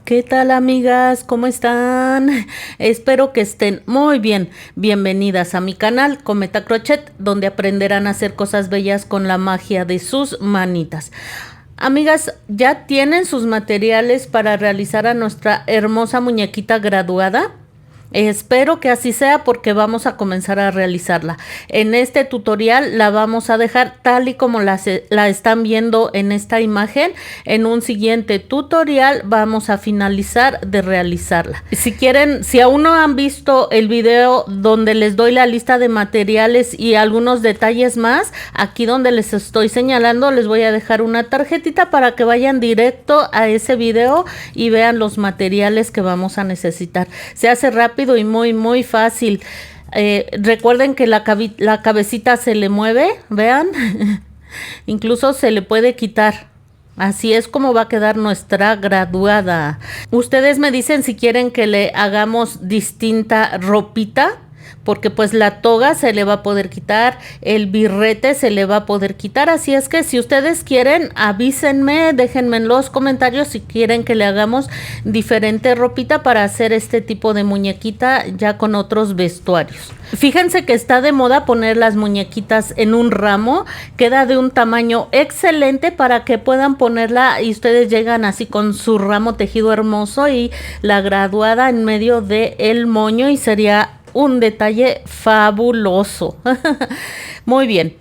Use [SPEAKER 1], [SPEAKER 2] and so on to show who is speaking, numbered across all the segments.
[SPEAKER 1] ¿Qué tal, amigas? ¿Cómo están? Espero que estén muy bien. Bienvenidas a mi canal Cometa Crochet, donde aprenderán a hacer cosas bellas con la magia de sus manitas. Amigas, ¿ya tienen sus materiales para realizar a nuestra hermosa muñequita graduada? Espero que así sea porque vamos a comenzar a realizarla. En este tutorial la vamos a dejar tal y como la están viendo en esta imagen. En un siguiente tutorial vamos a finalizar de realizarla. Si quieren, si aún no han visto el video donde les doy la lista de materiales y algunos detalles más, aquí donde les estoy señalando les voy a dejar una tarjetita para que vayan directo a ese video y vean los materiales que vamos a necesitar. Se hace rápido y muy fácil. Recuerden que la cabecita se le mueve, vean. Incluso se le puede quitar. Así es como va a quedar nuestra graduada. Ustedes me dicen si quieren que le hagamos distinta ropita, porque pues la toga se le va a poder quitar, el birrete se le va a poder quitar, así es que si ustedes quieren, avísenme, déjenme en los comentarios si quieren que le hagamos diferente ropita para hacer este tipo de muñequita ya con otros vestuarios. Fíjense que está de moda poner las muñequitas en un ramo, queda de un tamaño excelente para que puedan ponerla y ustedes llegan así con su ramo tejido hermoso y la graduada en medio del moño y sería un detalle fabuloso. Muy bien.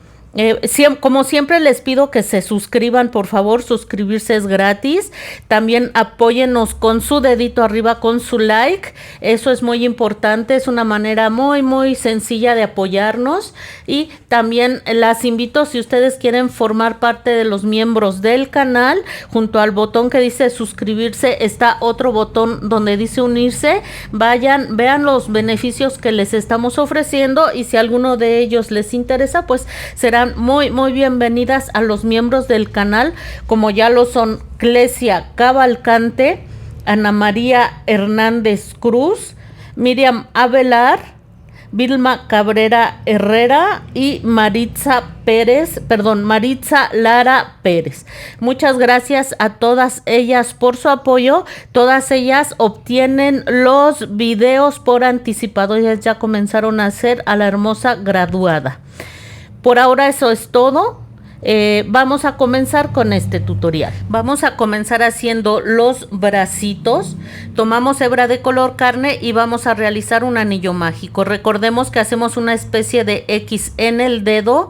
[SPEAKER 1] Como siempre les pido que se suscriban, por favor, suscribirse es gratis. También apóyennos con su dedito arriba, con su like. Eso es muy importante, es una manera muy sencilla de apoyarnos. Y también las invito, si ustedes quieren formar parte de los miembros del canal, junto al botón que dice suscribirse está otro botón donde dice unirse. Vayan, vean los beneficios que les estamos ofreciendo y si alguno de ellos les interesa, pues será muy bienvenidas a los miembros del canal, como ya lo son Clesia Cavalcante, Ana María Hernández Cruz, Miriam Avelar, Vilma Cabrera Herrera y Maritza Lara Pérez. Muchas gracias a todas ellas por su apoyo. Todas ellas obtienen los videos por anticipado. Ellas ya comenzaron a hacer a la hermosa graduada. Por ahora eso es todo. Vamos a comenzar con este tutorial. Vamos a comenzar haciendo los bracitos. Tomamos hebra de color carne y vamos a realizar un anillo mágico. Recordemos que hacemos una especie de X en el dedo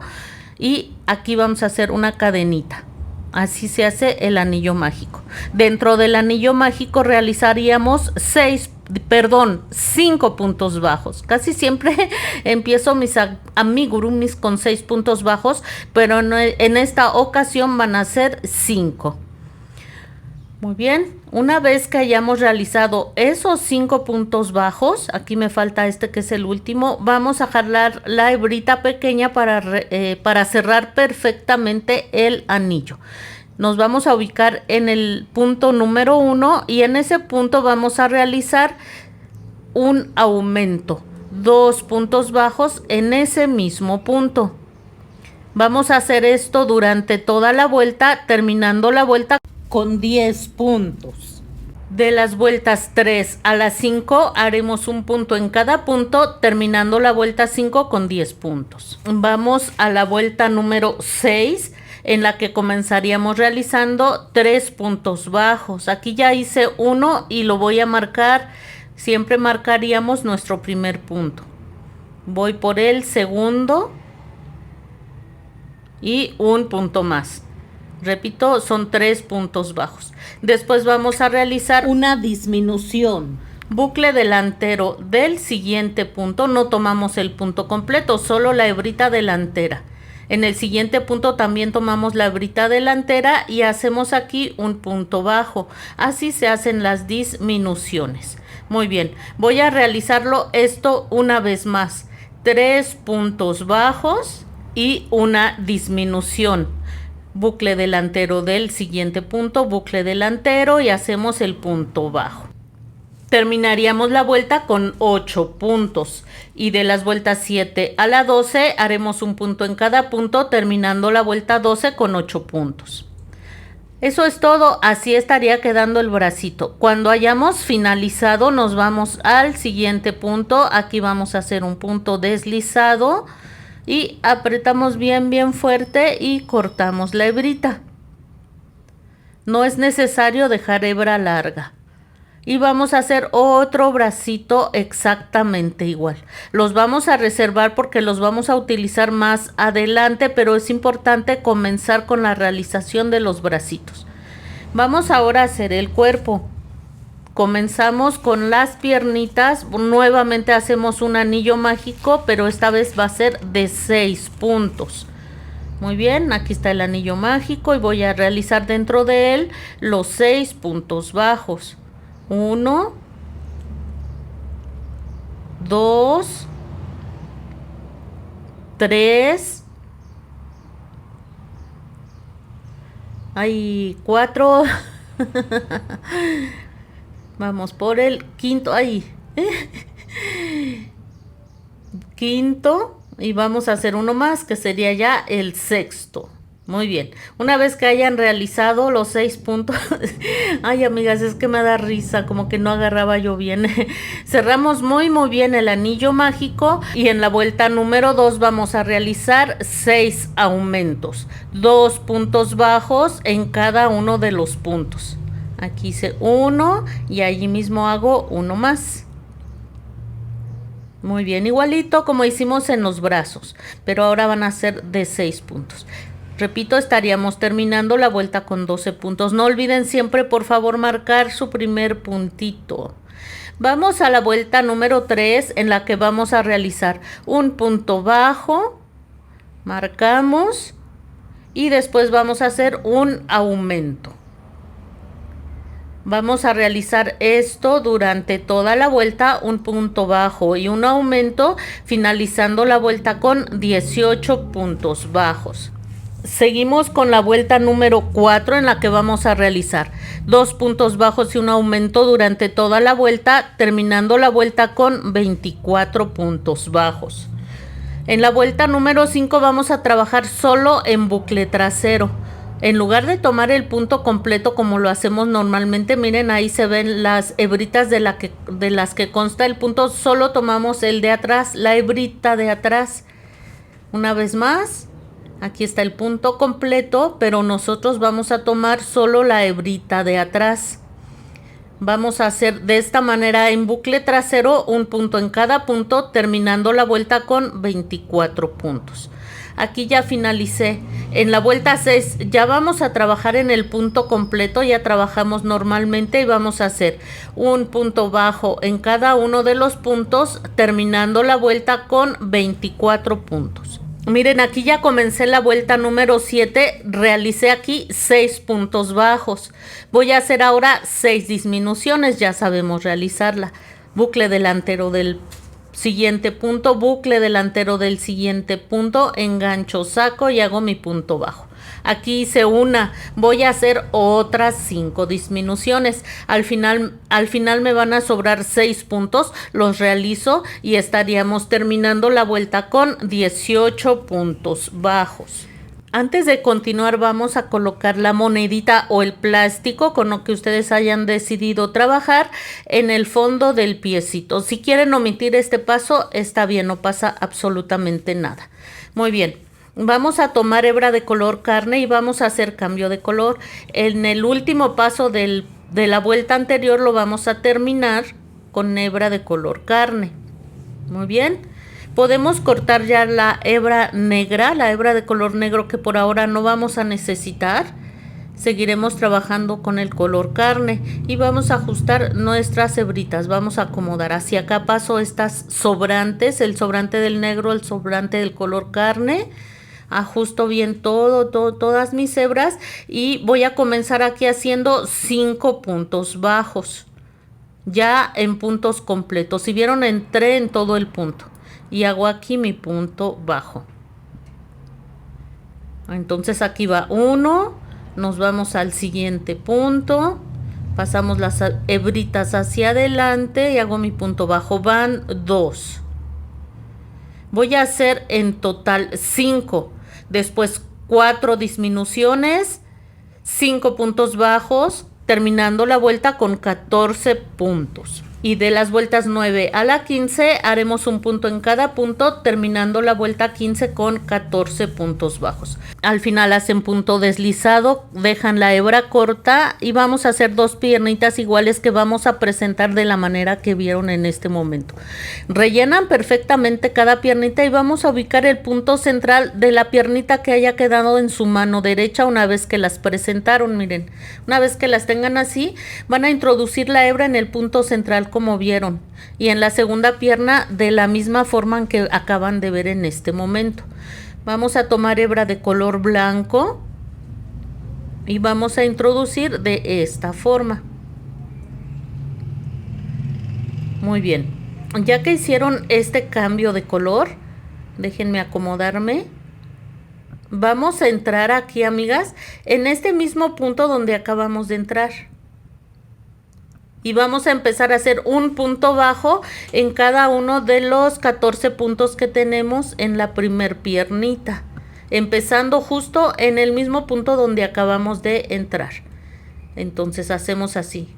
[SPEAKER 1] y aquí vamos a hacer una cadenita. Así se hace el anillo mágico. Dentro del anillo mágico realizaríamos 5 puntos bajos. Casi siempre empiezo mis amigurumis con 6 puntos bajos, pero en esta ocasión van a ser 5. Muy bien, una vez que hayamos realizado esos 5 puntos bajos, aquí me falta este que es el último, vamos a jalar la hebrita pequeña para cerrar perfectamente el anillo. Nos vamos a ubicar en el punto número 1 y en ese punto vamos a realizar un aumento, 2 puntos bajos en ese mismo punto. Vamos a hacer esto durante toda la vuelta, terminando la vuelta con 10 puntos. De las vueltas 3 a las 5 haremos un punto en cada punto, terminando la vuelta 5 con 10 puntos. Vamos a la vuelta número 6, en la que comenzaríamos realizando 3 puntos bajos. Aquí ya hice uno y lo voy a marcar. Siempre marcaríamos nuestro primer punto. Voy por el segundo y un punto más. Repito, son 3 puntos bajos. Después vamos a realizar una disminución. Bucle delantero del siguiente punto. No tomamos el punto completo, solo la hebrita delantera. En el siguiente punto también tomamos la hebrita delantera y hacemos aquí un punto bajo. Así se hacen las disminuciones. Muy bien, voy a realizarlo esto una vez más. 3 puntos bajos y una disminución. Bucle delantero del siguiente punto, bucle delantero y hacemos el punto bajo. Terminaríamos la vuelta con 8 puntos y de las vueltas 7 a la 12 haremos un punto en cada punto, terminando la vuelta 12 con 8 puntos. Eso es todo, así estaría quedando el bracito. Cuando hayamos finalizado nos vamos al siguiente punto. Aquí vamos a hacer un punto deslizado y apretamos bien fuerte y cortamos la hebrita. No es necesario dejar hebra larga. Y vamos a hacer otro bracito exactamente igual. Los vamos a reservar porque los vamos a utilizar más adelante, pero es importante comenzar con la realización de los bracitos. Vamos ahora a hacer el cuerpo. Comenzamos con las piernitas. Nuevamente hacemos un anillo mágico, pero esta vez va a ser de 6 puntos. Muy bien, aquí está el anillo mágico y voy a realizar dentro de él los 6 puntos bajos. 1, 2, 3, hay 4. Vamos por el quinto, ahí. Quinto, y vamos a hacer uno más que sería ya el sexto. Muy bien, una vez que hayan realizado los 6 puntos, ay amigas, es que me da risa, como que no agarraba yo bien. Cerramos muy bien el anillo mágico y en la vuelta número 2 vamos a realizar 6 aumentos, 2 puntos bajos en cada uno de los puntos. Aquí hice uno y allí mismo hago uno más. Muy bien, igualito como hicimos en los brazos, pero ahora van a ser de 6 puntos. Repito, estaríamos terminando la vuelta con 12 puntos. No olviden siempre, por favor, marcar su primer puntito. Vamos a la vuelta número 3, en la que vamos a realizar un punto bajo. Marcamos y después vamos a hacer un aumento. Vamos a realizar esto durante toda la vuelta, un punto bajo y un aumento, finalizando la vuelta con 18 puntos bajos. Seguimos con la vuelta número 4, en la que vamos a realizar 2 puntos bajos y un aumento durante toda la vuelta, terminando la vuelta con 24 puntos bajos. En la vuelta número 5 vamos a trabajar solo en bucle trasero. En lugar de tomar el punto completo como lo hacemos normalmente, miren, ahí se ven las hebritas de las que consta el punto. Solo tomamos el de atrás, la hebrita de atrás. Una vez más. Aquí está el punto completo, pero nosotros vamos a tomar solo la hebrita de atrás. Vamos a hacer de esta manera en bucle trasero un punto en cada punto, terminando la vuelta con 24 puntos. Aquí ya finalicé. En la vuelta 6 ya vamos a trabajar en el punto completo, ya trabajamos normalmente y vamos a hacer un punto bajo en cada uno de los puntos, terminando la vuelta con 24 puntos. Miren, aquí ya comencé la vuelta número 7, realicé aquí 6 puntos bajos. Voy a hacer ahora 6 disminuciones, ya sabemos realizarla. Bucle delantero del siguiente punto, bucle delantero del siguiente punto, engancho, saco y hago mi punto bajo. Aquí hice una, voy a hacer otras 5 disminuciones. Al final me van a sobrar 6 puntos, los realizo y estaríamos terminando la vuelta con 18 puntos bajos. Antes de continuar vamos a colocar la monedita o el plástico con lo que ustedes hayan decidido trabajar en el fondo del piecito. Si quieren omitir este paso, está bien, no pasa absolutamente nada. Muy bien. Vamos a tomar hebra de color carne y vamos a hacer cambio de color. En el último paso de la vuelta anterior lo vamos a terminar con hebra de color carne. Muy bien. Podemos cortar ya la hebra negra, la hebra de color negro que por ahora no vamos a necesitar. Seguiremos trabajando con el color carne y vamos a ajustar nuestras hebritas. Vamos a acomodar hacia acá, paso estas sobrantes, el sobrante del negro, el sobrante del color carne. Ajusto bien todas mis hebras y voy a comenzar aquí haciendo 5 puntos bajos. Ya en puntos completos. Si vieron, entré en todo el punto. Y hago aquí mi punto bajo. Entonces aquí va 1, nos vamos al siguiente punto, pasamos las hebritas hacia adelante y hago mi punto bajo, van 2. Voy a hacer en total 5, después 4 disminuciones, 5 puntos bajos, terminando la vuelta con 14 puntos. Y de las vueltas 9 a la 15 haremos un punto en cada punto, terminando la vuelta 15 con 14 puntos bajos. Al final hacen punto deslizado, dejan la hebra corta y vamos a hacer 2 piernitas iguales que vamos a presentar de la manera que vieron en este momento. Rellenan perfectamente cada piernita y vamos a ubicar el punto central de la piernita que haya quedado en su mano derecha una vez que las presentaron. Miren, una vez que las tengan así, van a introducir la hebra en el punto central como vieron, y en la segunda pierna de la misma forma en que acaban de ver en este momento. Vamos a tomar hebra de color blanco y vamos a introducir de esta forma. Muy bien, ya que hicieron este cambio de color, déjenme acomodarme. Vamos a entrar aquí, amigas, en este mismo punto donde acabamos de entrar. Y vamos a empezar a hacer un punto bajo en cada uno de los 14 puntos que tenemos en la primer piernita, empezando justo en el mismo punto donde acabamos de entrar. Entonces hacemos así,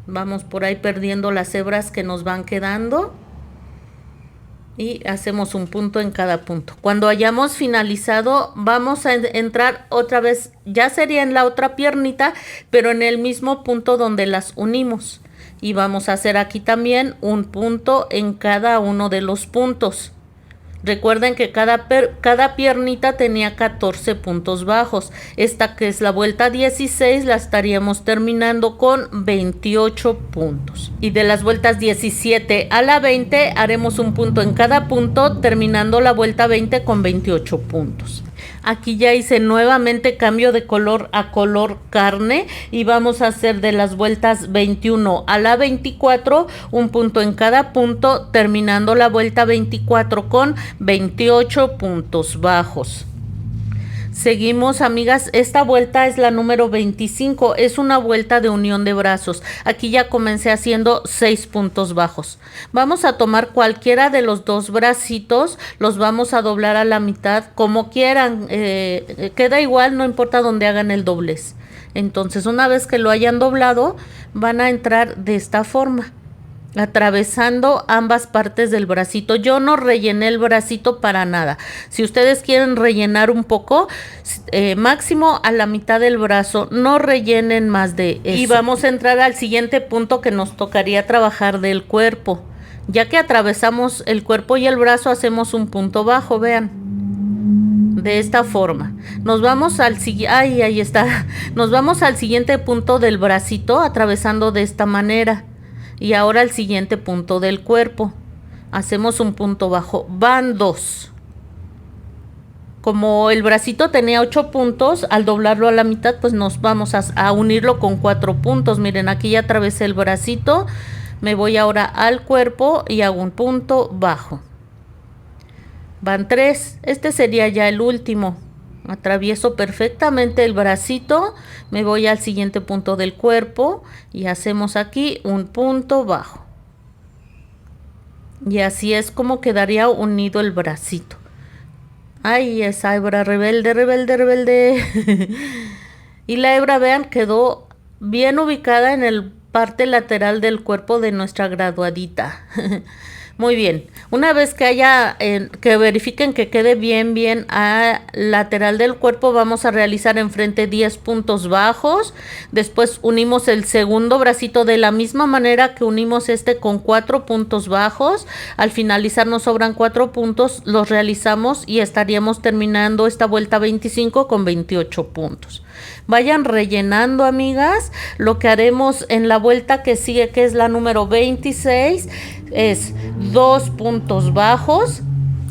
[SPEAKER 1] vamos por ahí perdiendo las hebras que nos van quedando y hacemos un punto en cada punto. Cuando hayamos finalizado, vamos a entrar otra vez, ya sería en la otra piernita, pero en el mismo punto donde las unimos. Y vamos a hacer aquí también un punto en cada uno de los puntos. Recuerden que cada piernita tenía 14 puntos bajos. Esta, que es la vuelta 16, la estaríamos terminando con 28 puntos. Y de las vueltas 17 a la 20 haremos un punto en cada punto, terminando la vuelta 20 con 28 puntos. Aquí ya hice nuevamente cambio de color a color carne y vamos a hacer de las vueltas 21 a la 24 un punto en cada punto, terminando la vuelta 24 con 28 puntos bajos. Seguimos, amigas, esta vuelta es la número 25, es una vuelta de unión de brazos. Aquí ya comencé haciendo 6 puntos bajos. Vamos a tomar cualquiera de los 2 bracitos, los vamos a doblar a la mitad como quieran, queda igual, no importa dónde hagan el doblez. Entonces, una vez que lo hayan doblado, van a entrar de esta forma, atravesando ambas partes del bracito. Yo no rellené el bracito para nada. Si ustedes quieren rellenar un poco, máximo a la mitad del brazo, no rellenen más de eso. Y vamos a entrar al siguiente punto que nos tocaría trabajar del cuerpo. Ya que atravesamos el cuerpo y el brazo, hacemos un punto bajo, vean, de esta forma. Nos vamos al ahí está. Nos vamos al siguiente punto del bracito, atravesando de esta manera. Y ahora el siguiente punto del cuerpo. Hacemos un punto bajo. Van 2. Como el bracito tenía 8 puntos, al doblarlo a la mitad, pues nos vamos a unirlo con 4 puntos. Miren, aquí ya atravesé el bracito. Me voy ahora al cuerpo y hago un punto bajo. Van 3. Este sería ya el último. Atravieso perfectamente el bracito, me voy al siguiente punto del cuerpo y hacemos aquí un punto bajo. Y así es como quedaría unido el bracito. Ay, esa hebra rebelde, rebelde, rebelde. Y la hebra, vean, quedó bien ubicada en el parte lateral del cuerpo de nuestra graduadita. Muy bien, una vez que que verifiquen que quede bien a lateral del cuerpo, vamos a realizar enfrente 10 puntos bajos. Después unimos el segundo bracito de la misma manera que unimos este, con 4 puntos bajos. Al finalizar nos sobran 4 puntos, los realizamos y estaríamos terminando esta vuelta 25 con 28 puntos. Vayan rellenando, amigas. Lo que haremos en la vuelta que sigue, que es la número 26, es 2 puntos bajos,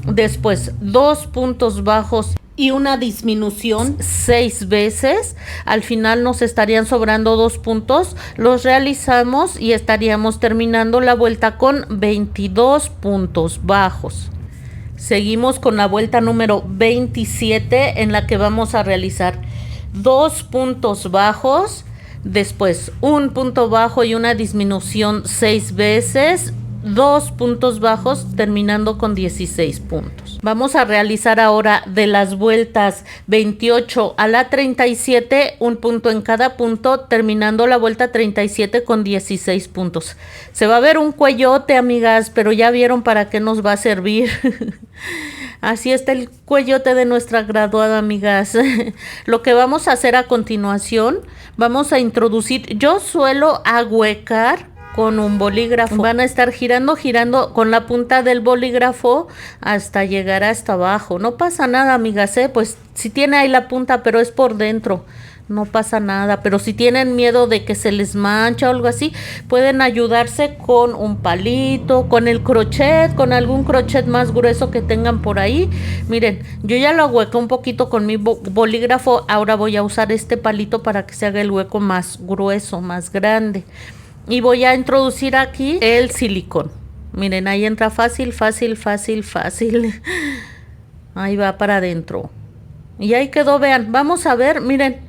[SPEAKER 1] después 2 puntos bajos y una disminución 6 veces. Al final nos estarían sobrando 2 puntos, los realizamos y estaríamos terminando la vuelta con 22 puntos bajos. Seguimos con la vuelta número 27, en la que vamos a realizar 2 puntos bajos, después un punto bajo y una disminución 6 veces, 2 puntos bajos, terminando con 16 puntos. Vamos a realizar ahora de las vueltas 28 a la 37, un punto en cada punto, terminando la vuelta 37 con 16 puntos. Se va a ver un cuellote, amigas, pero ya vieron para qué nos va a servir. Así está el cuellote de nuestra graduada, amigas. Lo que vamos a hacer a continuación, vamos a introducir, yo suelo ahuecar con un bolígrafo. Van a estar girando con la punta del bolígrafo hasta llegar hasta abajo. No pasa nada, amigas, pues si tiene ahí la punta, pero es por dentro, no pasa nada. Pero si tienen miedo de que se les mancha o algo así, pueden ayudarse con un palito, con el crochet, con algún crochet más grueso que tengan por ahí. Miren, yo ya lo ahuequé un poquito con mi bolígrafo. Ahora voy a usar este palito para que se haga el hueco más grueso, más grande. Y voy a introducir aquí el silicón. Miren, ahí entra fácil, fácil, fácil, fácil. Ahí va para adentro. Y ahí quedó, vean. Vamos a ver, miren.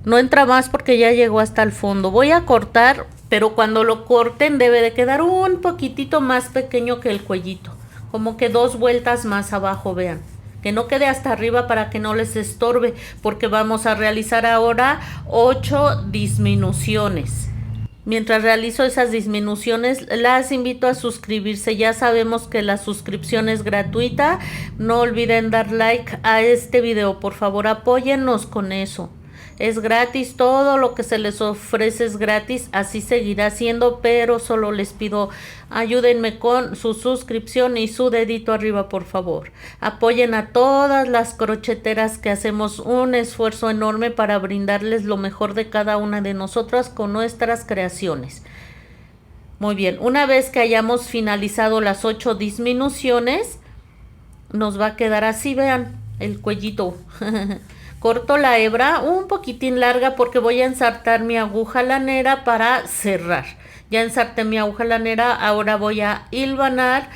[SPEAKER 1] No entra más porque ya llegó hasta el fondo. Voy a cortar, pero cuando lo corten debe de quedar un poquitito más pequeño que el cuellito. Como que 2 vueltas más abajo, vean. Que no quede hasta arriba para que no les estorbe, porque vamos a realizar ahora 8 disminuciones. Mientras realizo esas disminuciones, las invito a suscribirse. Ya sabemos que la suscripción es gratuita. No olviden dar like a este video. Por favor, apóyennos con eso. Es gratis, todo lo que se les ofrece es gratis, así seguirá siendo, pero solo les pido ayúdenme con su suscripción y su dedito arriba, por favor. Apoyen a todas las crocheteras que hacemos un esfuerzo enorme para brindarles lo mejor de cada una de nosotras con nuestras creaciones. Muy bien, una vez que hayamos finalizado las 8 disminuciones, nos va a quedar así, vean, el cuellito. Corto la hebra un poquitín larga porque voy a ensartar mi aguja lanera para cerrar. Ya ensarté mi aguja lanera, ahora voy a hilvanar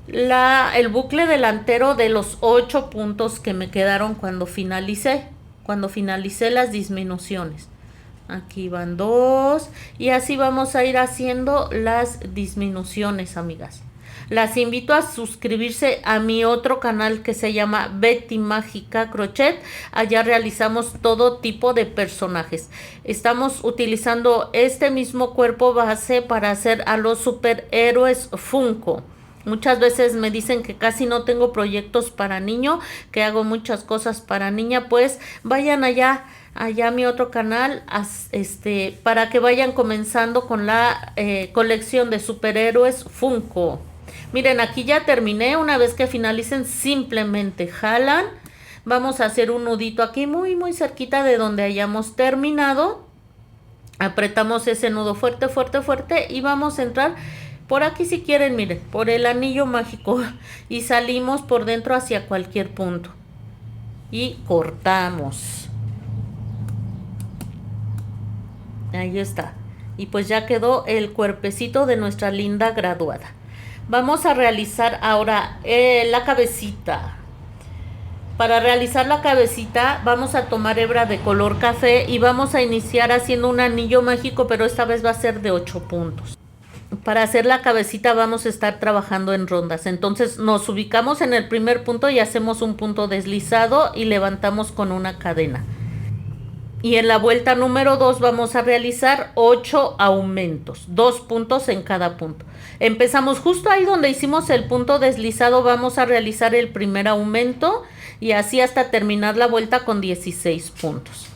[SPEAKER 1] el bucle delantero de los 8 puntos que me quedaron cuando finalicé las disminuciones. Aquí van 2 y así vamos a ir haciendo las disminuciones, amigas. Las invito a suscribirse a mi otro canal que se llama Betty Mágica Crochet. Allá realizamos todo tipo de personajes. Estamos utilizando este mismo cuerpo base para hacer a los superhéroes Funko. Muchas veces me dicen que casi no tengo proyectos para niño, que hago muchas cosas para niña. Pues vayan allá a mi otro canal, para que vayan comenzando con la colección de superhéroes Funko. Miren, aquí ya terminé. Una vez que finalicen, simplemente jalan. Vamos a hacer un nudito aquí muy muy cerquita de donde hayamos terminado. Apretamos ese nudo fuerte, fuerte, fuerte y vamos a entrar por aquí si quieren, miren, por el anillo mágico y salimos por dentro hacia cualquier punto y cortamos. Ahí está. Y pues ya quedó el cuerpecito de nuestra linda graduada. Vamos a realizar ahora la cabecita. Para realizar la cabecita vamos a tomar hebra de color café y vamos a iniciar haciendo un anillo mágico, pero esta vez va a ser de 8 puntos. Para hacer la cabecita vamos a estar trabajando en rondas. Entonces nos ubicamos en el primer punto y hacemos un punto deslizado y levantamos con una cadena. Y en la vuelta número 2 vamos a realizar 8 aumentos, 2 puntos en cada punto. Empezamos justo ahí donde hicimos el punto deslizado, vamos a realizar el primer aumento y así hasta terminar la vuelta con 16 puntos.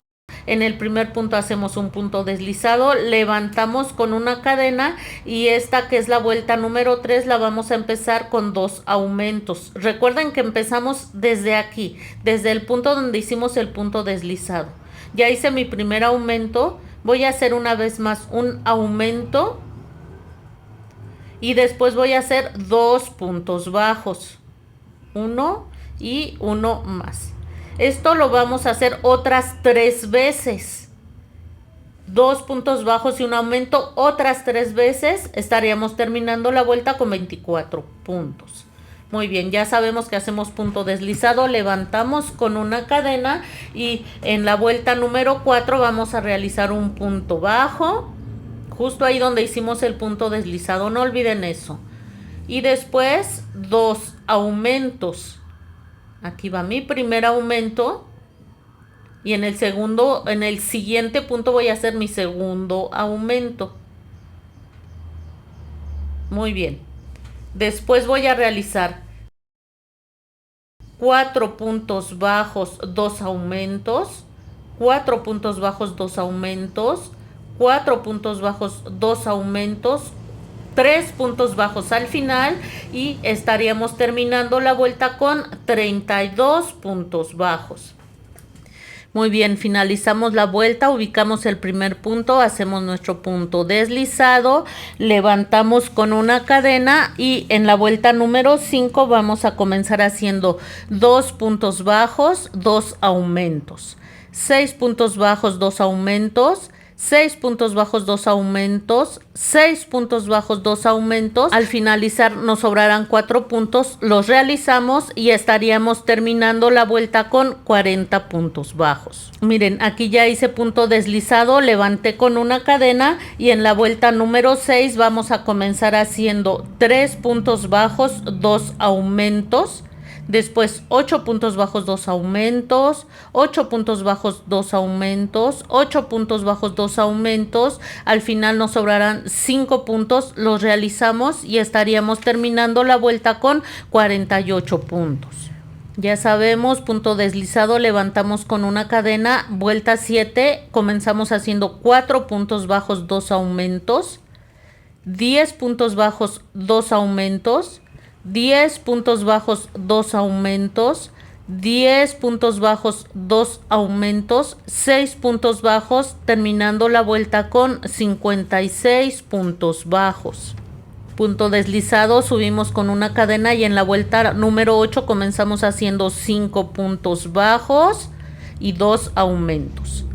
[SPEAKER 1] En el primer punto hacemos un punto deslizado, levantamos con una cadena y esta que es la vuelta número 3 la vamos a empezar con 2 aumentos. Recuerden que empezamos desde aquí, desde el punto donde hicimos el punto deslizado. Ya hice mi primer aumento, voy a hacer una vez más un aumento y después voy a hacer 2 puntos bajos, 1 y 1 más. Esto lo vamos a hacer otras 3 veces, 2 puntos bajos y un aumento, otras 3 veces, estaríamos terminando la vuelta con 24 puntos. Muy bien, ya sabemos que hacemos punto deslizado, levantamos con una cadena y en la vuelta número 4 vamos a realizar un punto bajo, justo ahí donde hicimos el punto deslizado, no olviden eso. y después 2 aumentos. Aquí va mi primer aumento y en el siguiente punto voy a hacer mi segundo aumento. Muy bien. Después voy a realizar 4 puntos bajos, 2 aumentos, 4 puntos bajos, 2 aumentos, 4 puntos bajos, 2 aumentos, 3 puntos bajos al final y estaríamos terminando la vuelta con 32 puntos bajos. Muy bien, finalizamos la vuelta, ubicamos el primer punto, hacemos nuestro punto deslizado, levantamos con una cadena y en la vuelta número 5 vamos a comenzar haciendo 2 puntos bajos, 2 aumentos, 6 puntos bajos, 2 aumentos, 6 puntos bajos, 2 aumentos, 6 puntos bajos, 2 aumentos. Al finalizar nos sobrarán 4 puntos, los realizamos y estaríamos terminando la vuelta con 40 puntos bajos. Miren, aquí ya hice punto deslizado, levanté con una cadena y en la vuelta número 6 vamos a comenzar haciendo 3 puntos bajos, 2 aumentos. Después 8 puntos bajos, 2 aumentos, 8 puntos bajos, 2 aumentos, 8 puntos bajos, 2 aumentos. Al final nos sobrarán 5 puntos, los realizamos y estaríamos terminando la vuelta con 48 puntos. Ya sabemos, punto deslizado, levantamos con una cadena, vuelta 7, comenzamos haciendo 4 puntos bajos, 2 aumentos, 10 puntos bajos, 2 aumentos, 10 puntos bajos, 2 aumentos, 10 puntos bajos, 2 aumentos, 6 puntos bajos, terminando la vuelta con 56 puntos bajos. Punto deslizado, subimos con una cadena y en la vuelta número 8 comenzamos haciendo 5 puntos bajos y 2 aumentos.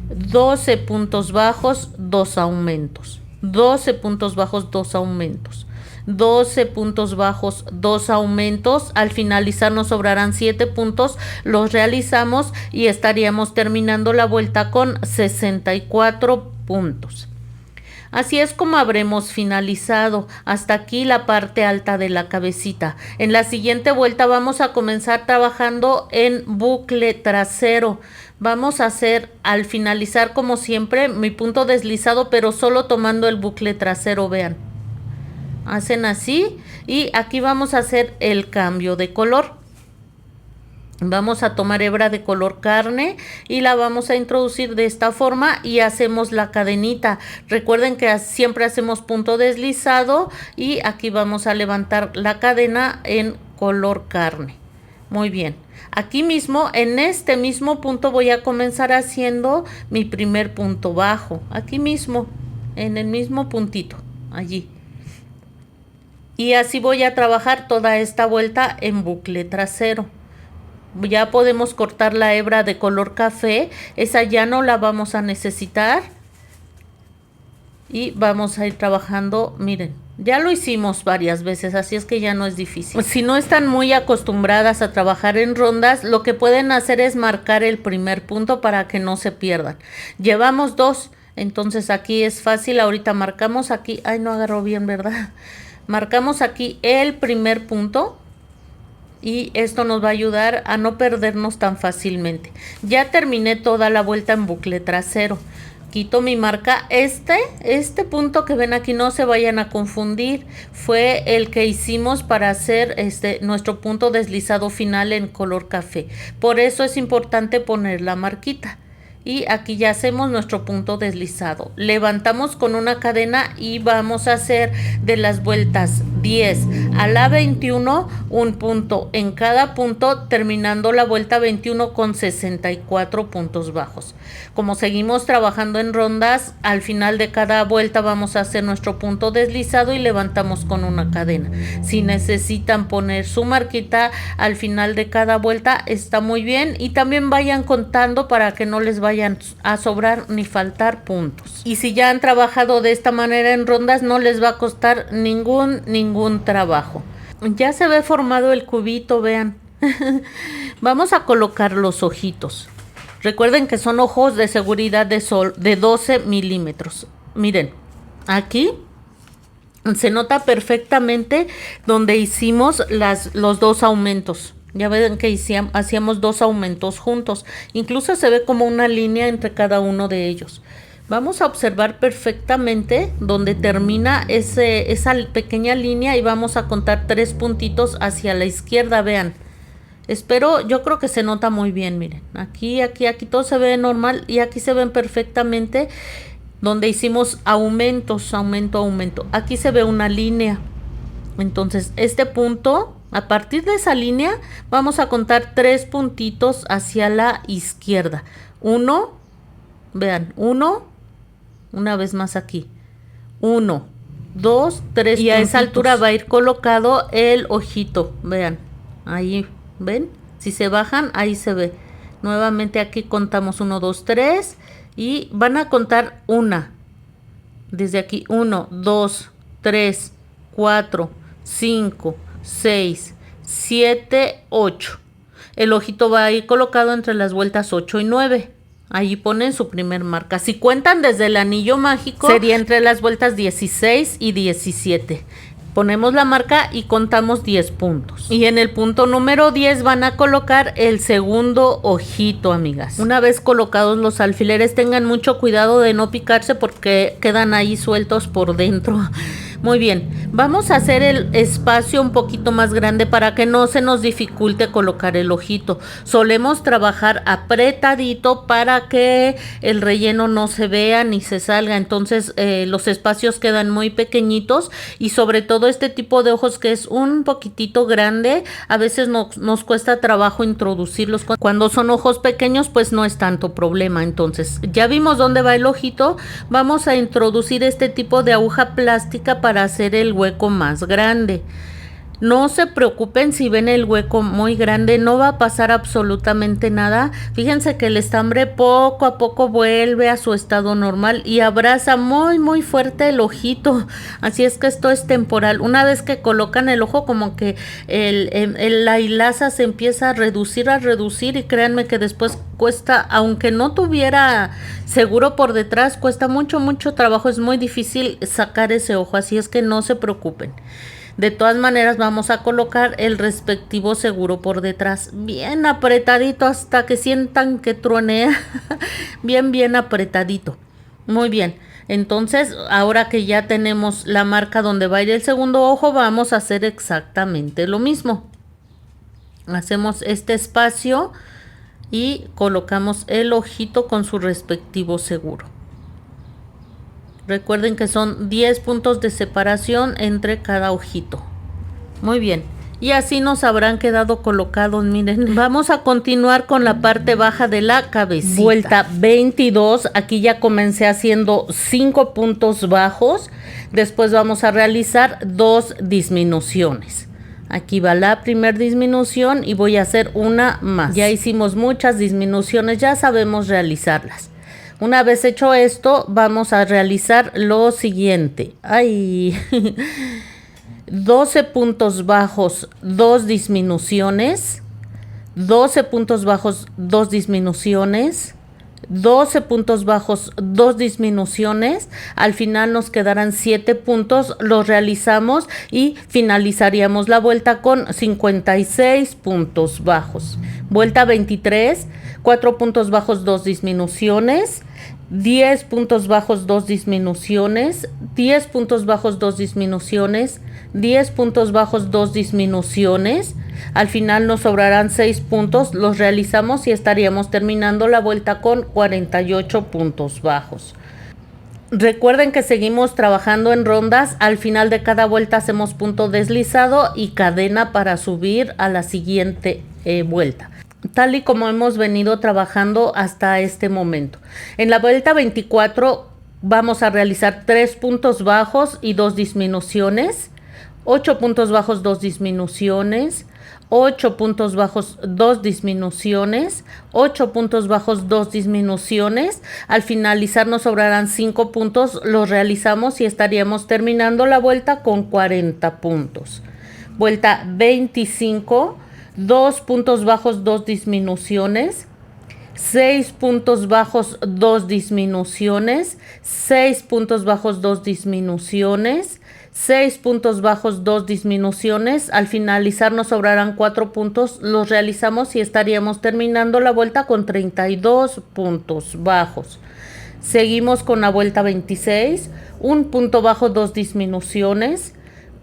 [SPEAKER 1] 12 puntos bajos, 2 aumentos. 12 puntos bajos, 2 aumentos. 12 puntos bajos, 2 aumentos. Al finalizar nos sobrarán 7 puntos, los realizamos y estaríamos terminando la vuelta con 64 puntos. Así es como habremos finalizado hasta aquí la parte alta de la cabecita. En la siguiente vuelta vamos a comenzar trabajando en bucle trasero. Vamos a hacer al finalizar como siempre mi punto deslizado, pero solo tomando el bucle trasero, vean. Hacen así y aquí vamos a hacer el cambio de color. Vamos a tomar hebra de color carne y la vamos a introducir de esta forma y hacemos la cadenita. Recuerden que siempre hacemos punto deslizado y aquí vamos a levantar la cadena en color carne. Muy bien. Aquí mismo, en este mismo punto voy a comenzar haciendo mi primer punto bajo. Aquí mismo, en el mismo puntito, allí. Y así voy a trabajar toda esta vuelta en bucle trasero. Ya podemos cortar la hebra de color café, esa ya no la vamos a necesitar. Y vamos a ir trabajando, miren, ya lo hicimos varias veces, así es que ya no es difícil. Si no están muy acostumbradas a trabajar en rondas, lo que pueden hacer es marcar el primer punto para que no se pierdan. Llevamos 2, entonces aquí es fácil, ahorita marcamos aquí, ay no agarró bien, ¿verdad? Marcamos aquí el primer punto y esto nos va a ayudar a no perdernos tan fácilmente. Ya terminé toda la vuelta en bucle trasero. Quito mi marca. Este punto que ven aquí, no se vayan a confundir, fue el que hicimos para hacer nuestro punto deslizado final en color café. Por eso es importante poner la marquita. Y aquí ya hacemos nuestro punto deslizado. Levantamos con una cadena y vamos a hacer de las vueltas 10 a la 21 un punto en cada punto, terminando la vuelta 21 con 64 puntos bajos. Como seguimos trabajando en rondas, al final de cada vuelta vamos a hacer nuestro punto deslizado y levantamos con una cadena. Si necesitan poner su marquita al final de cada vuelta, está muy bien, y también vayan contando para que no les vayan a sobrar ni faltar puntos. Y si ya han trabajado de esta manera en rondas, no les va a costar ningún trabajo. Ya se ve formado el cubito, vean. Vamos a colocar los ojitos. Recuerden que son ojos de seguridad de sol de 12 milímetros. Miren, aquí Se nota perfectamente donde hicimos los dos aumentos. Ya ven que hacíamos dos aumentos juntos. Incluso se ve como una línea entre cada uno de ellos. Vamos a observar perfectamente donde termina esa pequeña línea y vamos a contar 3 puntitos hacia la izquierda, vean. Yo creo que se nota muy bien, miren. Aquí todo se ve normal y aquí se ven perfectamente donde hicimos aumentos, aumento. Aquí se ve una línea. Entonces, este punto, a partir de esa línea, vamos a contar 3 puntitos hacia la izquierda. 1, vean, 1, una vez más aquí. 1, 2, 3 y a esa altura va a ir colocado el ojito, vean. Ahí, ¿ven? Si se bajan, ahí se ve. Nuevamente aquí contamos 1, 2, 3 y van a contar una. Desde aquí 1, 2, 3, 4, 5, 6, 7, 8. El ojito va a ir colocado entre las vueltas 8 y 9. Ahí ponen su primer marca. Si cuentan desde el anillo mágico, sería entre las vueltas 16 y 17. Ponemos la marca y contamos 10 puntos. Y en el punto número 10 van a colocar el segundo ojito, amigas. Una vez colocados los alfileres, tengan mucho cuidado de no picarse porque quedan ahí sueltos por dentro. Muy bien, vamos a hacer el espacio un poquito más grande para que no se nos dificulte colocar el ojito. Solemos trabajar apretadito para que el relleno no se vea ni se salga. Entonces los espacios quedan muy pequeñitos y sobre todo este tipo de ojos que es un poquitito grande, a veces nos cuesta trabajo introducirlos. Cuando son ojos pequeños pues no es tanto problema. Entonces ya vimos dónde va el ojito, vamos a introducir este tipo de aguja plástica para hacer el hueco más grande. No se preocupen si ven el hueco muy grande, no va a pasar absolutamente nada. Fíjense que el estambre poco a poco vuelve a su estado normal y abraza muy fuerte el ojito. Así es que esto es temporal. Una vez que colocan el ojo, como que la hilaza se empieza a reducir y créanme que después cuesta, aunque no tuviera seguro por detrás, cuesta mucho trabajo. Es muy difícil sacar ese ojo, así es que no se preocupen. De todas maneras vamos a colocar el respectivo seguro por detrás, bien apretadito hasta que sientan que tronea, bien apretadito. Muy bien, entonces ahora que ya tenemos la marca donde va a ir el segundo ojo, vamos a hacer exactamente lo mismo. Hacemos este espacio y colocamos el ojito con su respectivo seguro. Recuerden que son 10 puntos de separación entre cada ojito. Muy bien. Y así nos habrán quedado colocados, miren. Vamos a continuar con la parte baja de la cabecita. Vuelta 22. Aquí ya comencé haciendo 5 puntos bajos. Después vamos a realizar 2 disminuciones. Aquí va la primera disminución y voy a hacer una más. Ya hicimos muchas disminuciones, ya sabemos realizarlas. Una vez hecho esto, vamos a realizar lo siguiente. 12 puntos bajos, 2 disminuciones. 12 puntos bajos, 2 disminuciones. 12 puntos bajos, 2 disminuciones. Al final nos quedarán 7 puntos. Los realizamos y finalizaríamos la vuelta con 56 puntos bajos. Vuelta 23. 4 puntos bajos, 2 disminuciones, 10 puntos bajos, 2 disminuciones, 10 puntos bajos, 2 disminuciones, 10 puntos bajos, 2 disminuciones. Al final nos sobrarán 6 puntos, los realizamos y estaríamos terminando la vuelta con 48 puntos bajos. Recuerden que seguimos trabajando en rondas. Al final de cada vuelta hacemos punto deslizado y cadena para subir a la siguiente vuelta, tal y como hemos venido trabajando hasta este momento. En la vuelta 24 vamos a realizar 3 puntos bajos y 2 disminuciones, 8 puntos bajos, 2 disminuciones, 8 puntos bajos, 2 disminuciones, 8 puntos bajos, 2 disminuciones. Al finalizar nos sobrarán 5 puntos, los realizamos y estaríamos terminando la vuelta con 40 puntos. Vuelta 25. 2 puntos bajos, 2 disminuciones, 6 puntos bajos, 2 disminuciones, 6 puntos bajos, 2 disminuciones, 6 puntos bajos, 2 disminuciones. Al finalizar nos sobrarán 4 puntos, los realizamos y estaríamos terminando la vuelta con 32 puntos bajos. Seguimos con la vuelta 26, 1 punto bajo, 2 disminuciones,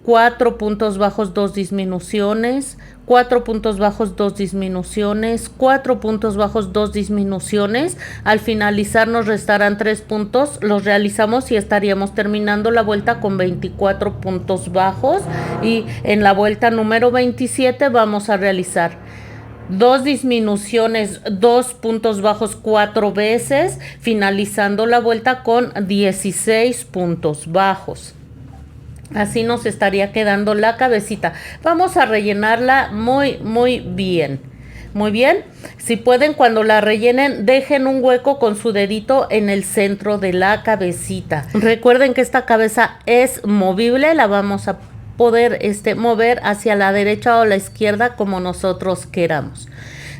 [SPEAKER 1] 4 puntos bajos, 2 disminuciones, 4 puntos bajos, 2 disminuciones, 4 puntos bajos, 2 disminuciones. Al finalizar nos restarán 3 puntos, los realizamos y estaríamos terminando la vuelta con 24 puntos bajos. Y en la vuelta número 27 vamos a realizar 2 disminuciones, 2 puntos bajos 4 veces, finalizando la vuelta con 16 puntos bajos. Así nos estaría quedando la cabecita. Vamos a rellenarla muy bien. Muy bien. Si pueden, cuando la rellenen, dejen un hueco con su dedito en el centro de la cabecita. Recuerden que esta cabeza es movible. La vamos a poder mover hacia la derecha o la izquierda como nosotros queramos.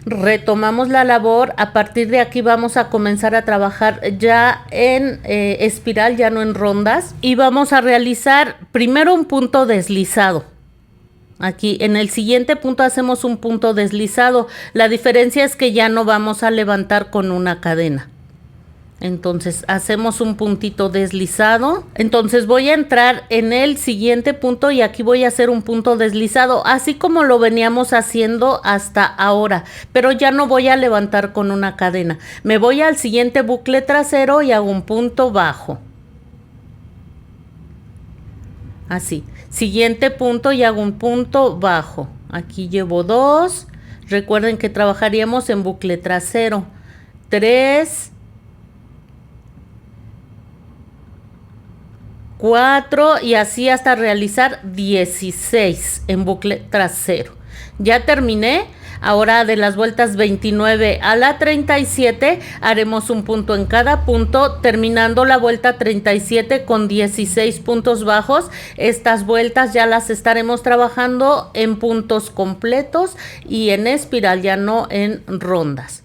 [SPEAKER 1] Retomamos la labor. A partir de aquí vamos a comenzar a trabajar ya en espiral, ya no en rondas, y vamos a realizar primero un punto deslizado. Aquí en el siguiente punto hacemos un punto deslizado. La diferencia es que ya no vamos a levantar con una cadena. Entonces hacemos un puntito deslizado. Entonces voy a entrar en el siguiente punto y aquí voy a hacer un punto deslizado, así como lo veníamos haciendo hasta ahora, pero ya no voy a levantar con una cadena. Me voy al siguiente bucle trasero y hago un punto bajo. Así. Siguiente punto y hago un punto bajo. Aquí llevo 2. Recuerden que trabajaríamos en bucle trasero. 3, 4 y así hasta realizar 16 en bucle trasero. Ya terminé. Ahora de las vueltas 29 a la 37 haremos un punto en cada punto, terminando la vuelta 37 con 16 puntos bajos. Estas vueltas ya las estaremos trabajando en puntos completos y en espiral, ya no en rondas.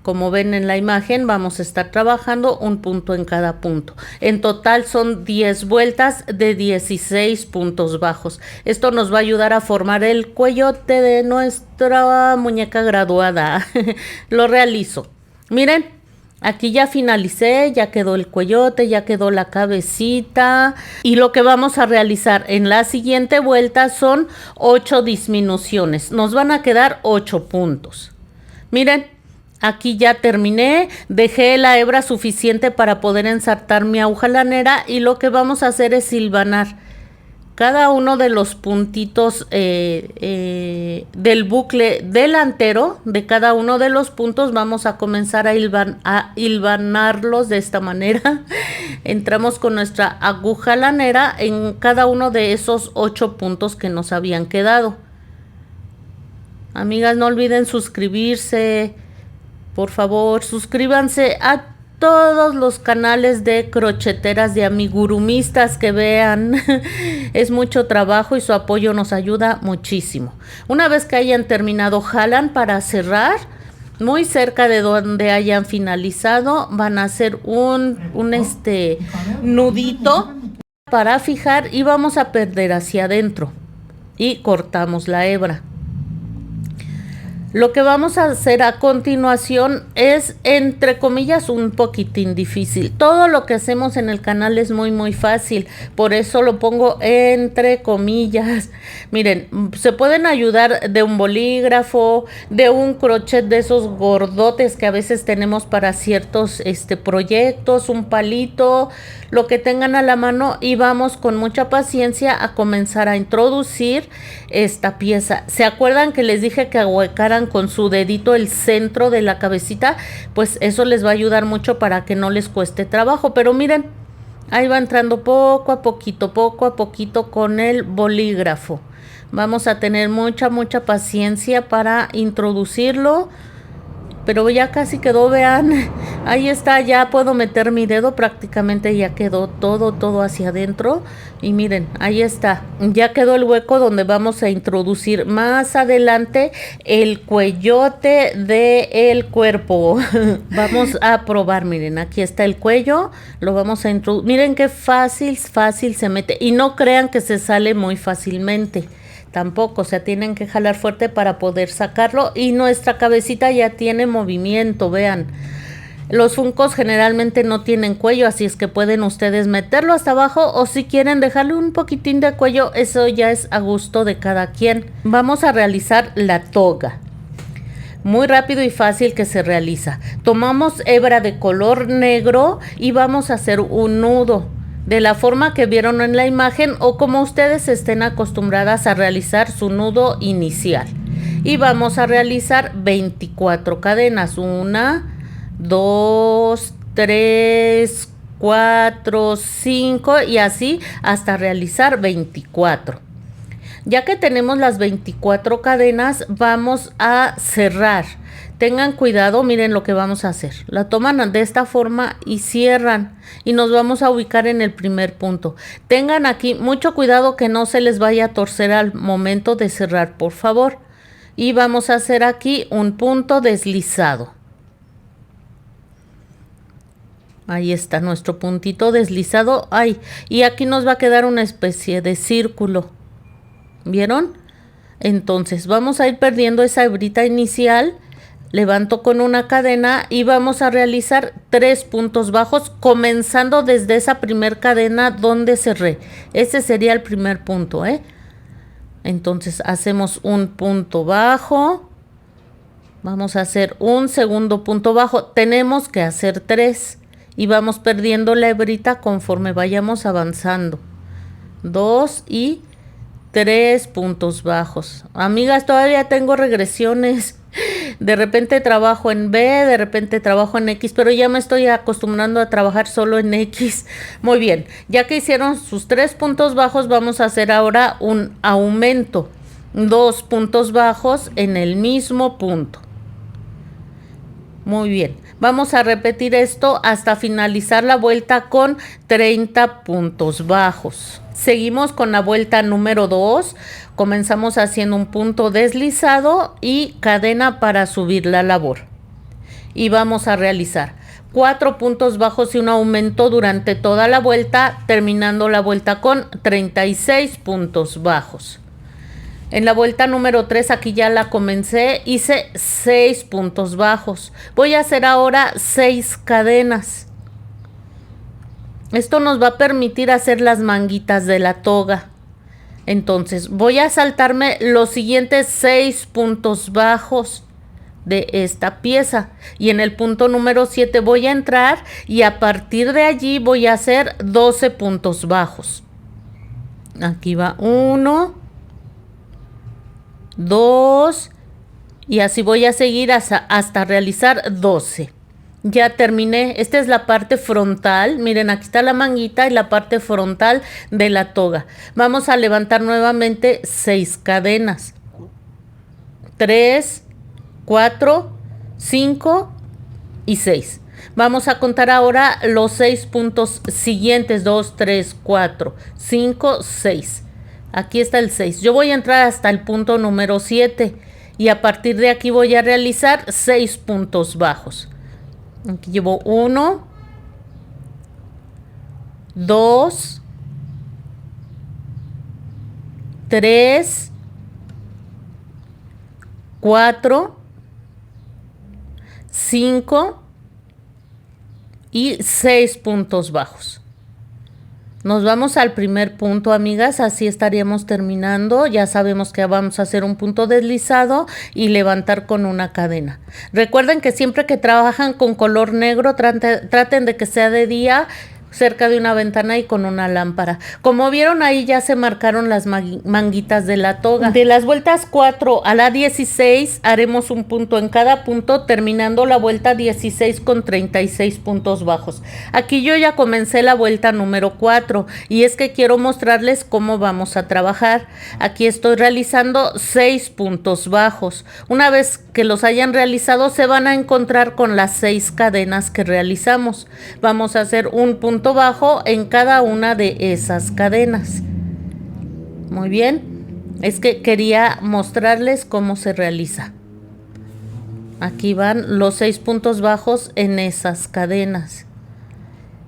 [SPEAKER 1] Como ven en la imagen, vamos a estar trabajando un punto en cada punto. En total son 10 vueltas de 16 puntos bajos. Esto nos va a ayudar a formar el cuellote de nuestra muñeca graduada. Lo realizo. Miren, aquí ya finalicé, ya quedó el cuellote, ya quedó la cabecita. Y lo que vamos a realizar en la siguiente vuelta son 8 disminuciones. Nos van a quedar 8 puntos. Miren. Aquí ya terminé, dejé la hebra suficiente para poder ensartar mi aguja lanera y lo que vamos a hacer es hilvanar cada uno de los puntitos del bucle delantero. De cada uno de los puntos vamos a comenzar a hilvanarlos de esta manera. Entramos con nuestra aguja lanera en cada uno de esos 8 puntos que nos habían quedado. Amigas, no olviden suscribirse. Por favor, suscríbanse a todos los canales de crocheteras, de amigurumistas que vean. Es mucho trabajo y su apoyo nos ayuda muchísimo. Una vez que hayan terminado, jalan para cerrar. Muy cerca de donde hayan finalizado, van a hacer un nudito para fijar y vamos a perder hacia adentro. Y cortamos la hebra. Lo que vamos a hacer a continuación es, entre comillas, un poquitín difícil. Todo lo que hacemos en el canal es muy fácil, por eso lo pongo entre comillas. Miren, se pueden ayudar de un bolígrafo, de un crochet de esos gordotes que a veces tenemos para ciertos proyectos, un palito, lo que tengan a la mano, y vamos con mucha paciencia a comenzar a introducir esta pieza. ¿Se acuerdan que les dije que ahuecaran con su dedito el centro de la cabecita? Pues eso les va a ayudar mucho para que no les cueste trabajo. Pero miren, ahí va entrando poco a poquito con el bolígrafo. Vamos a tener mucha paciencia para introducirlo Pero ya casi quedó, vean, ahí está, ya puedo meter mi dedo, prácticamente ya quedó todo hacia adentro. Y miren, ahí está, ya quedó el hueco donde vamos a introducir más adelante el cuellote del cuerpo. Vamos a probar, miren, aquí está el cuello, lo vamos a introducir. Miren qué fácil se mete, y no crean que se sale muy fácilmente. Tampoco, o sea, tienen que jalar fuerte para poder sacarlo, y nuestra cabecita ya tiene movimiento, vean. Los funcos generalmente no tienen cuello, así es que pueden ustedes meterlo hasta abajo, o si quieren dejarle un poquitín de cuello, eso ya es a gusto de cada quien. Vamos a realizar la toga. Muy rápido y fácil que se realiza. Tomamos hebra de color negro y vamos a hacer un nudo de la forma que vieron en la imagen, o como ustedes estén acostumbradas a realizar su nudo inicial. Y vamos a realizar 24 cadenas. 1, 2, 3, 4, 5 y así hasta realizar 24. Ya que tenemos las 24 cadenas, vamos a cerrar. Tengan cuidado, miren lo que vamos a hacer. La toman de esta forma y cierran, y nos vamos a ubicar en el primer punto. Tengan aquí mucho cuidado que no se les vaya a torcer al momento de cerrar, por favor. Y vamos a hacer aquí un punto deslizado. Ahí está nuestro puntito deslizado. Ay, y aquí nos va a quedar una especie de círculo. ¿Vieron? Entonces vamos a ir perdiendo esa hebrita inicial. Levanto con una cadena y vamos a realizar 3 puntos bajos, comenzando desde esa primer cadena donde cerré. Ese sería el primer punto, ¿eh? Entonces hacemos un punto bajo. Vamos a hacer un segundo punto bajo. Tenemos que hacer 3 y vamos perdiendo la hebrita conforme vayamos avanzando. 2 y 3 puntos bajos. Amigas, todavía tengo regresiones. De repente trabajo en B, de repente trabajo en X, pero ya me estoy acostumbrando a trabajar solo en X. Muy bien, ya que hicieron sus 3 puntos bajos, vamos a hacer ahora un aumento. 2 puntos bajos en el mismo punto. Muy bien, vamos a repetir esto hasta finalizar la vuelta con 30 puntos bajos. Seguimos con la vuelta número 2. Comenzamos haciendo un punto deslizado y cadena para subir la labor. Y vamos a realizar 4 puntos bajos y un aumento durante toda la vuelta, terminando la vuelta con 36 puntos bajos. En la vuelta número 3, aquí ya la comencé, hice 6 puntos bajos. Voy a hacer ahora 6 cadenas. Esto nos va a permitir hacer las manguitas de la toga. Entonces voy a saltarme los siguientes 6 puntos bajos de esta pieza, y en el punto número 7 voy a entrar, y a partir de allí voy a hacer 12 puntos bajos. Aquí va 1, 2 y así voy a seguir hasta realizar 12. Ya terminé. Esta es la parte frontal. Miren, aquí está la manguita y la parte frontal de la toga. Vamos a levantar nuevamente 6 cadenas. 3, 4, 5 y 6. Vamos a contar ahora los 6 puntos siguientes. 2, 3, 4, 5, 6. Aquí está el 6. Yo voy a entrar hasta el punto número 7. Y a partir de aquí voy a realizar 6 puntos bajos. Aquí llevo 1, 2, 3, 4, 5 y 6 puntos bajos. Nos vamos al primer punto, amigas, así estaríamos terminando. Ya sabemos que vamos a hacer un punto deslizado y levantar con una cadena. Recuerden que siempre que trabajan con color negro, traten de que sea de día, cerca de una ventana y con una lámpara. Como vieron, ahí ya se marcaron las manguitas de la toga. De las vueltas 4 a la 16 haremos un punto en cada punto, terminando la vuelta 16 con 36 puntos bajos. Aquí yo ya comencé la vuelta número 4 y es que quiero mostrarles cómo vamos a trabajar. Aquí estoy realizando 6 puntos bajos. Una vez que los hayan realizado, se van a encontrar con las 6 cadenas que realizamos. Vamos a hacer un punto bajo en cada una de esas cadenas. Muy bien, es que quería mostrarles cómo se realiza. Aquí van los 6 puntos bajos en esas cadenas.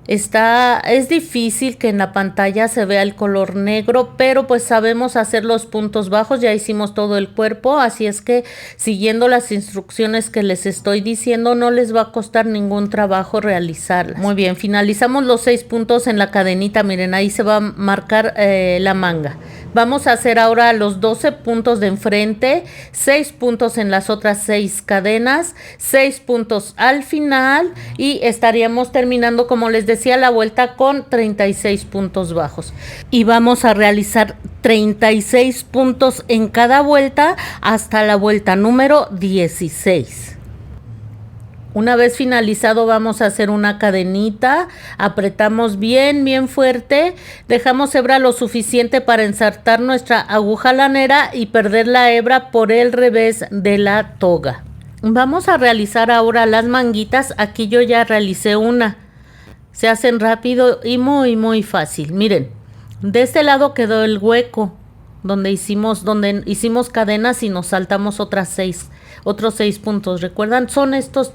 [SPEAKER 1] Es difícil que en la pantalla se vea el color negro, pero pues sabemos hacer los puntos bajos, ya hicimos todo el cuerpo, así es que siguiendo las instrucciones que les estoy diciendo no les va a costar ningún trabajo realizarlas. Muy bien, finalizamos los 6 puntos en la cadenita, miren, ahí se va a marcar la manga. Vamos a hacer ahora los 12 puntos de enfrente, 6 puntos en las otras 6 cadenas, 6 puntos al final y estaríamos terminando, como les decía, la vuelta con 36 puntos bajos. Y vamos a realizar 36 puntos en cada vuelta hasta la vuelta número 16. Una vez finalizado vamos a hacer una cadenita, apretamos bien fuerte, dejamos hebra lo suficiente para ensartar nuestra aguja lanera y perder la hebra por el revés de la toga. Vamos a realizar ahora las manguitas. Aquí yo ya realicé una. Se hacen rápido y muy fácil. Miren, de este lado quedó el hueco donde hicimos cadenas y nos saltamos otros 6 puntos. ¿Recuerdan? Son estos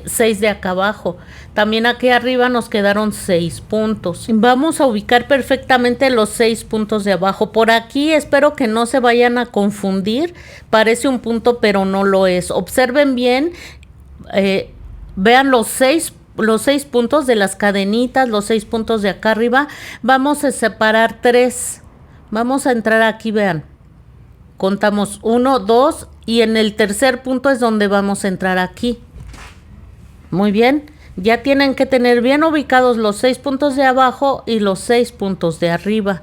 [SPEAKER 1] 6 de acá abajo. También aquí arriba nos quedaron 6 puntos. Vamos a ubicar perfectamente los 6 puntos de abajo. Por aquí espero que no se vayan a confundir. Parece un punto, pero no lo es. Observen bien, vean los 6 puntos de las cadenitas, los 6 puntos de acá arriba. Vamos a separar 3. Vamos a entrar aquí, vean. Contamos 1, 2 y en el tercer punto es donde vamos a entrar aquí. Muy bien, ya tienen que tener bien ubicados los 6 puntos de abajo y los 6 puntos de arriba.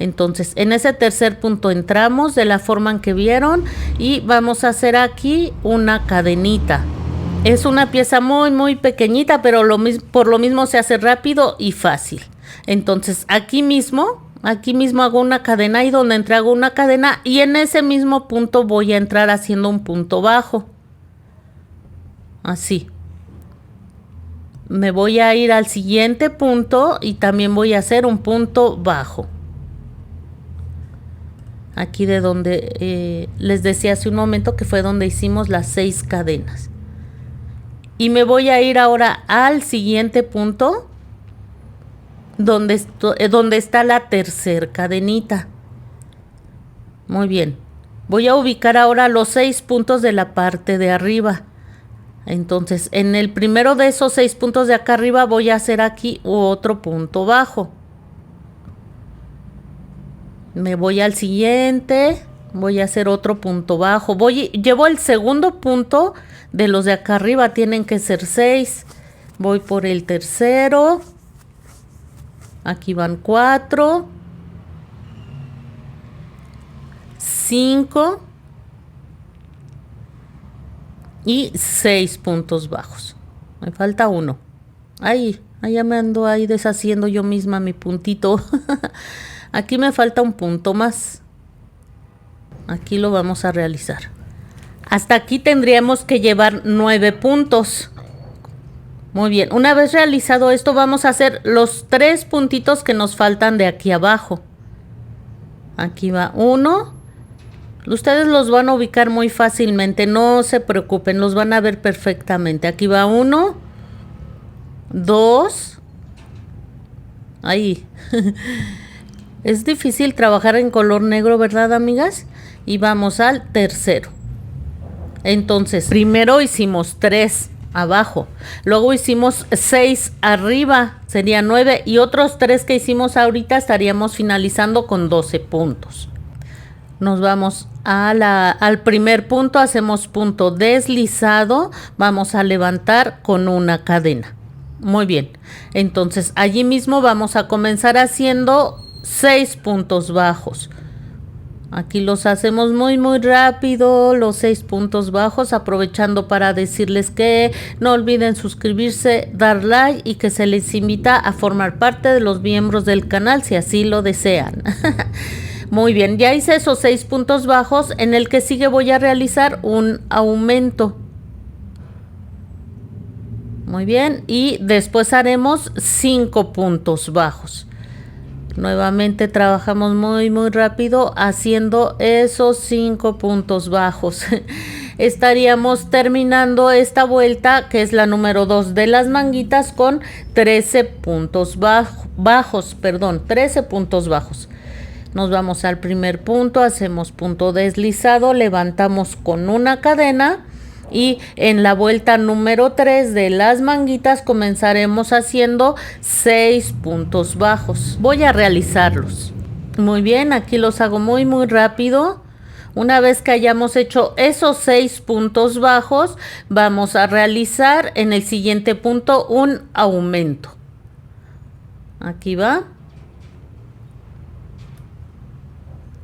[SPEAKER 1] Entonces, en ese tercer punto entramos de la forma en que vieron y vamos a hacer aquí una cadenita. Es una pieza muy pequeñita, pero por lo mismo se hace rápido y fácil. Entonces, aquí mismo hago una cadena y donde entré hago una cadena y en ese mismo punto voy a entrar haciendo un punto bajo. Así. Me voy a ir al siguiente punto y también voy a hacer un punto bajo. Aquí de donde les decía hace un momento que fue donde hicimos las 6 cadenas. Y me voy a ir ahora al siguiente punto donde está la tercer cadenita. Muy bien. Voy a ubicar ahora los 6 puntos de la parte de arriba. Entonces, en el primero de esos 6 puntos de acá arriba voy a hacer aquí otro punto bajo. Me voy al siguiente, voy a hacer otro punto bajo. Llevo el segundo punto de los de acá arriba, tienen que ser 6. Voy por el tercero. Aquí van 4, 5 y 6 puntos bajos. Me falta uno. Ahí ya me ando ahí deshaciendo yo misma mi puntito. Aquí me falta un punto más. Aquí lo vamos a realizar. Hasta aquí tendríamos que llevar 9 puntos. Muy bien, una vez realizado esto vamos a hacer los 3 puntitos que nos faltan de aquí abajo. Aquí va uno. Ustedes los van a ubicar muy fácilmente, no se preocupen, los van a ver perfectamente. Aquí va 1, 2. Ahí. Es difícil trabajar en color negro, ¿verdad, amigas? Y vamos al tercero. Entonces, primero hicimos 3 abajo, luego hicimos 6 arriba, sería 9, y otros 3 que hicimos ahorita estaríamos finalizando con 12 puntos. Nos vamos al primer punto, hacemos punto deslizado, vamos a levantar con una cadena. Muy bien, entonces allí mismo vamos a comenzar haciendo 6 puntos bajos. Aquí los hacemos muy rápido, los 6 puntos bajos, aprovechando para decirles que no olviden suscribirse, dar like y que se les invita a formar parte de los miembros del canal si así lo desean. Muy bien, ya hice esos 6 puntos bajos. En el que sigue voy a realizar un aumento. Muy bien, y después haremos 5 puntos bajos. Nuevamente trabajamos muy rápido haciendo esos 5 puntos bajos. Estaríamos terminando esta vuelta, que es la número 2 de las manguitas, con 13 puntos bajos. 13 puntos bajos. Nos vamos al primer punto, hacemos punto deslizado, levantamos con una cadena y en la vuelta número 3 de las manguitas comenzaremos haciendo 6 puntos bajos. Voy a realizarlos. Muy bien, aquí los hago muy rápido. Una vez que hayamos hecho esos 6 puntos bajos, vamos a realizar en el siguiente punto un aumento. Aquí va.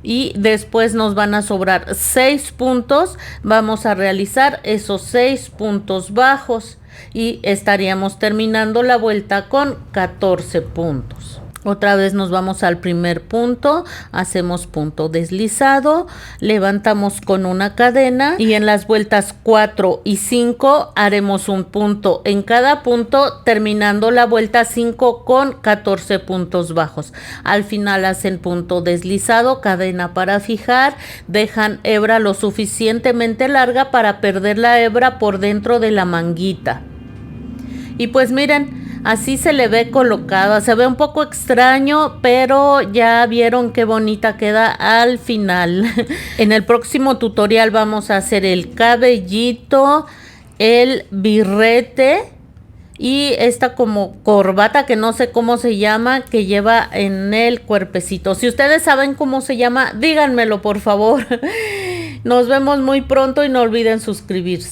[SPEAKER 1] Y después nos van a sobrar 6 puntos. Vamos a realizar esos 6 puntos bajos y estaríamos terminando la vuelta con 14 puntos. Otra vez nos vamos al primer punto, hacemos punto deslizado, levantamos con una cadena y en las vueltas 4 y 5 haremos un punto en cada punto, terminando la vuelta 5 con 14 puntos bajos. Al final hacen punto deslizado, cadena para fijar, dejan hebra lo suficientemente larga para perder la hebra por dentro de la manguita. Y pues miren, así se le ve colocado, se ve un poco extraño, pero ya vieron qué bonita queda al final. En el próximo tutorial vamos a hacer el cabellito, el birrete y esta como corbata que no sé cómo se llama, que lleva en el cuerpecito. Si ustedes saben cómo se llama, díganmelo por favor. Nos vemos muy pronto y no olviden suscribirse.